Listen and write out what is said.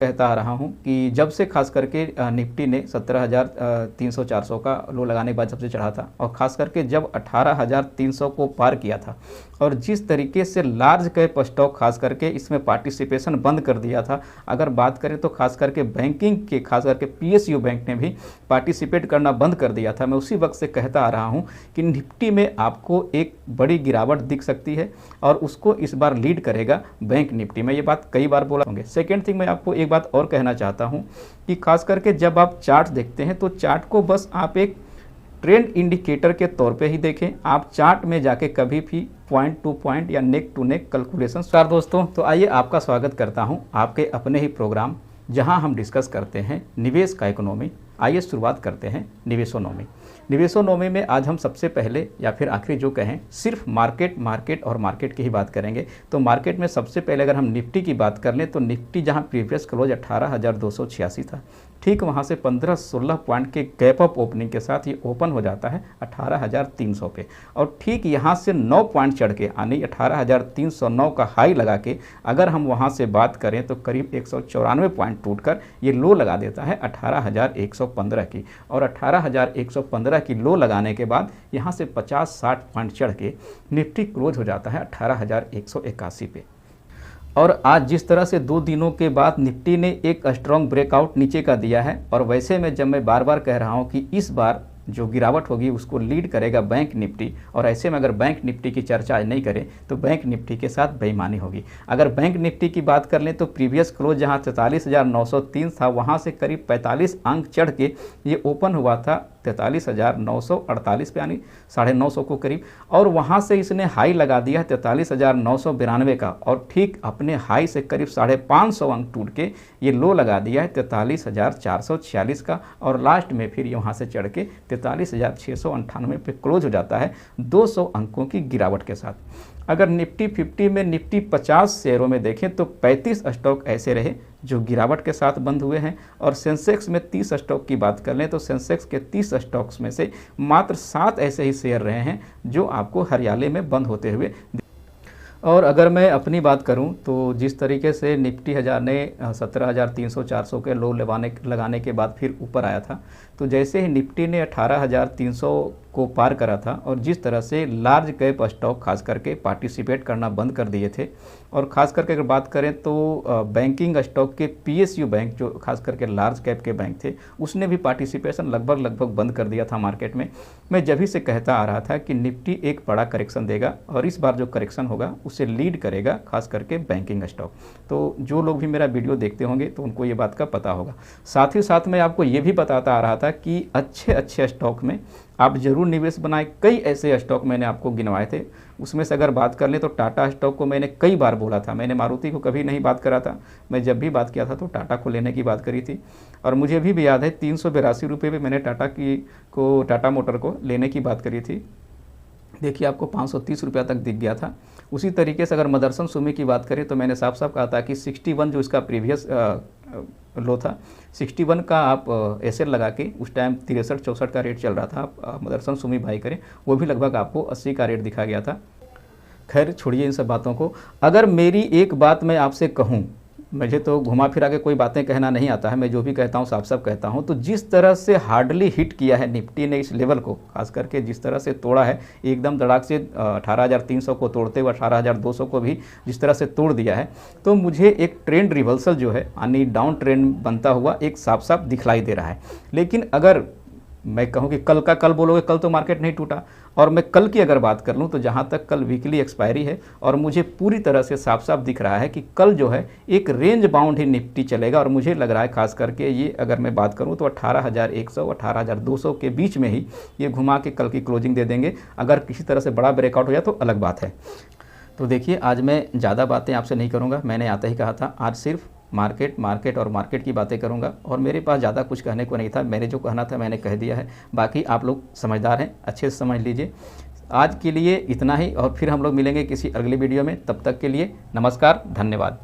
कहता आ रहा हूं कि जब से खास करके निफ्टी ने 17,300-400 का लो लगाने के बाद जब से चढ़ा था और ख़ास करके जब 18,300 को पार किया था और जिस तरीके से लार्ज कैप स्टॉक खास करके इसमें पार्टिसिपेशन बंद कर दिया था। अगर बात करें तो खास करके बैंकिंग के खास करके पीएसयू बैंक ने भी पार्टिसिपेट करना बंद कर दिया था। मैं उसी वक्त से कहता आ रहा हूँ कि निफ्टी में आपको एक बड़ी गिरावट दिख सकती है और उसको इस बार लीड करेगा बैंक निफ्टी। मैं ये बात कई बार बोला होंगे। सेकेंड थिंग, मैं आपको एक बात और कहना चाहता हूं कि खास करके जब आप चार्ट देखते हैं तो चार्ट को बस आप एक ट्रेंड इंडिकेटर के तौर पे ही देखें। आप चार्ट में जाके कभी भी पॉइंट टू पॉइंट या नेक टू नेक कैलकुलेशन। नमस्कार दोस्तों, तो आइए आपका स्वागत करता हूं आपके अपने ही प्रोग्राम जहां हम डिस्कस करते हैं निवेश का इकोनॉमी। आइए शुरुआत करते हैं निवेशोनॉमी। निवेशोनॉमी में आज हम सबसे पहले या फिर आखिरी जो कहें सिर्फ मार्केट और मार्केट की ही बात करेंगे। तो मार्केट में सबसे पहले अगर हम निफ्टी की बात कर लें तो निफ्टी जहां प्रीवियस क्लोज 18,286 था, ठीक वहां से 15-16 पॉइंट के गैप अप ओपनिंग के साथ ये ओपन हो जाता है 18,300 पे और ठीक यहां से 9 पॉइंट चढ़ के यानी 18,309 का हाई लगा के अगर हम वहां से बात करें तो करीब 194 पॉइंट टूटकर ये लो लगा देता है 18,115 की और 18,115 की लो लगाने के बाद यहाँ से 50-60 पॉइंट चढ़ के निफ्टी क्लोज हो जाता है 18,181 पे। और आज जिस तरह से 2 दिनों के बाद निफ्टी ने एक स्ट्रॉन्ग ब्रेकआउट नीचे का दिया है और वैसे में जब मैं बार बार कह रहा हूँ कि इस बार जो गिरावट होगी उसको लीड करेगा बैंक निफ्टी और ऐसे में अगर बैंक निफ्टी की चर्चा आज नहीं करें तो बैंक निफ्टी के साथ बेईमानी होगी। अगर बैंक निफ्टी की बात कर लें तो प्रीवियस क्लोज जहां 43,903 था वहां से करीब 45 अंक चढ़ के ये ओपन हुआ था 43,948 पे यानी 950 को करीब और वहां से इसने हाई लगा दिया 43,992 का और ठीक अपने हाई से करीब 550 अंक टूट के ये लो लगा दिया है 43,446 का और लास्ट में फिर वहाँ से चढ़ के 43,698 पे क्लोज हो जाता है 200 अंकों की गिरावट के साथ। अगर निफ्टी 50 में निफ्टी 50 शेयरों में देखें तो 35 स्टॉक ऐसे रहे जो गिरावट के साथ बंद हुए हैं और सेंसेक्स में 30 स्टॉक की बात कर लें तो सेंसेक्स के 30 स्टॉक्स में से मात्र 7 ऐसे ही शेयर रहे हैं जो आपको हरियाले में बंद होते हुए। और अगर मैं अपनी बात करूं तो जिस तरीके से निफ्टी हज़ार ने 17,300-400 के लो लगाने के बाद फिर ऊपर आया था तो जैसे ही निफ्टी ने 18,300 को पार करा था और जिस तरह से लार्ज कैप स्टॉक खास करके पार्टिसिपेट करना बंद कर दिए थे और ख़ास करके अगर बात करें तो बैंकिंग स्टॉक के पीएसयू बैंक जो खास करके लार्ज कैप के बैंक थे उसने भी पार्टिसिपेशन लगभग बंद कर दिया था मार्केट में। मैं जब ही से कहता आ रहा था कि निफ्टी एक बड़ा करेक्शन देगा और इस बार जो करेक्शन होगा उसे लीड करेगा खास करके बैंकिंग स्टॉक। तो जो लोग भी मेरा वीडियो देखते होंगे तो उनको ये बात का पता होगा। साथ ही साथ मैं आपको ये भी बताता आ रहा था कि अच्छे स्टॉक में आप जरूर निवेश बनाएं। कई ऐसे स्टॉक मैंने आपको गिनवाए थे, उसमें से अगर बात कर लें तो टाटा स्टॉक को मैंने कई बार बोला था। मैंने मारुति को कभी नहीं बात करा था, मैं जब भी बात किया था तो टाटा को लेने की बात करी थी और मुझे अभी भी याद है 382 रुपये पे मैंने टाटा मोटर को लेने की बात करी थी। देखिए आपको 530 रुपया तक दिख गया था। उसी तरीके से अगर मदरसन सुमी की बात करें तो मैंने साफ कहा था कि 61 जो इसका प्रीवियस लो था 61 का आप एसएल लगा के उस टाइम 63-64 का रेट चल रहा था, आप मदरसन सुमी बाई करें वो भी लगभग आपको 80 का रेट दिखा गया था। खैर छोड़िए इन सब बातों को। अगर मेरी एक बात मैं आपसे कहूँ, मुझे तो घुमा फिरा के कोई बातें कहना नहीं आता है, मैं जो भी कहता हूँ साफ कहता हूँ। तो जिस तरह से हार्डली हिट किया है निफ्टी ने इस लेवल को, खास करके जिस तरह से तोड़ा है एकदम धड़ाक से 18,300 को तोड़ते हुए 18,200 को भी जिस तरह से तोड़ दिया है तो मुझे एक ट्रेंड रिवर्सल जो है यानी डाउन ट्रेंड बनता हुआ एक साफ दिखलाई दे रहा है। लेकिन अगर मैं कहूँ कि कल का कल बोलोगे, कल तो मार्केट नहीं टूटा और मैं कल की अगर बात कर लूँ तो जहाँ तक कल वीकली एक्सपायरी है और मुझे पूरी तरह से साफ दिख रहा है कि कल जो है एक रेंज बाउंड ही निफ्टी चलेगा और मुझे लग रहा है खास करके ये अगर मैं बात करूँ तो 18,100 18,200 के बीच में ही ये घुमा के कल की क्लोजिंग दे देंगे। अगर किसी तरह से बड़ा ब्रेकआउट हो जाए तो अलग बात है। तो देखिए आज मैं ज़्यादा बातें आपसे नहीं करूँगा, मैंने आते ही कहा था आज सिर्फ मार्केट और मार्केट की बातें करूंगा और मेरे पास ज़्यादा कुछ कहने को नहीं था। मैंने जो कहना था मैंने कह दिया है, बाकी आप लोग समझदार हैं, अच्छे से समझ लीजिए। आज के लिए इतना ही और फिर हम लोग मिलेंगे किसी अगले वीडियो में। तब तक के लिए नमस्कार, धन्यवाद।